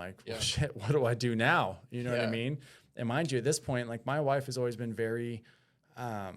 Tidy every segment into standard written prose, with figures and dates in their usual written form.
like, well, shit, what do I do now? You know what I mean? And mind you, at this point, like my wife has always been very, I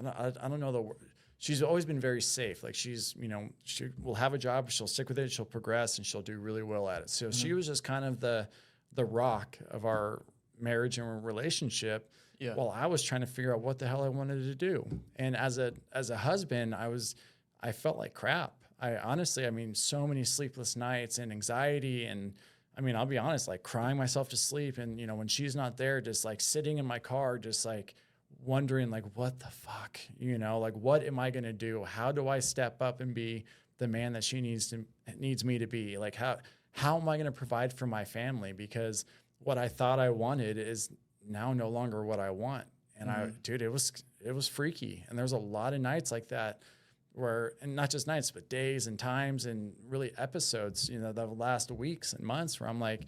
don't know the word. She's always been very safe. Like she's, you know, she will have a job, she'll stick with it, she'll progress, and she'll do really well at it. So she was just kind of the rock of our marriage and relationship. Yeah. While I was trying to figure out what the hell I wanted to do. And as a husband, I felt like crap. I honestly, I mean, so many sleepless nights and anxiety. And I mean, I'll be honest, like crying myself to sleep. And, you know, when she's not there, just like sitting in my car, just like wondering like, what the fuck, you know, like, what am I going to do? How do I step up and be the man that she needs me to be? Like, how am I going to provide for my family? Because what I thought I wanted is now no longer what I want. And dude, it was freaky. And there's a lot of nights like that where, and not just nights, but days and times and really episodes, you know, the last weeks and months where I'm like,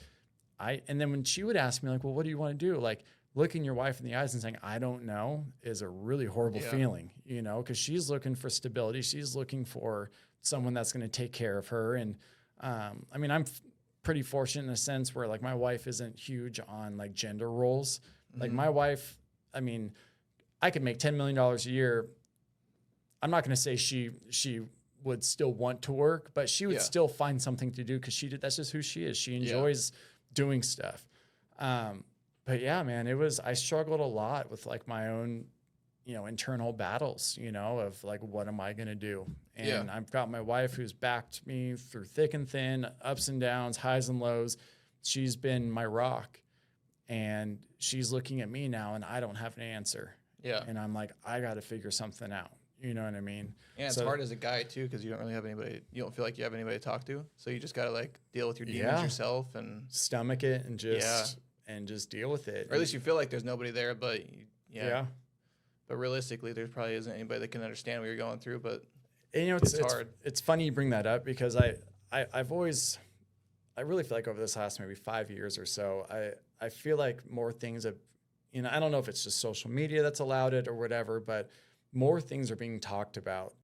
and then when she would ask me like, well, what do you want to do? Like looking your wife in the eyes and saying, I don't know, is a really horrible feeling, you know, because she's looking for stability. She's looking for someone that's going to take care of her. And I mean, I'm pretty fortunate in a sense where like my wife isn't huge on like gender roles. Like my wife, I mean, I could make $10 million a year. I'm not going to say she would still want to work, but she would still find something to do because that's just who she is. She enjoys doing stuff. But yeah, man, I struggled a lot with like my own, you know, internal battles, you know, of like, what am I going to do? And I've got my wife who's backed me through thick and thin, ups and downs, highs and lows. She's been my rock. And she's looking at me now and I don't have an answer. Yeah. And I'm like, I got to figure something out. You know what I mean? Yeah, it's hard as a guy too, because you don't really have anybody, you don't feel like you have anybody to talk to. So you just got to like deal with your demons yourself and stomach it and just deal with it. Or at least you feel like there's nobody there, but but realistically, there probably isn't anybody that can understand what you're going through, but and, you know, it's hard. It's funny you bring that up because I've always, I really feel like over this last maybe 5 years or so, I feel like more things have, you know, I don't know if it's just social media that's allowed it or whatever, but more things are being talked about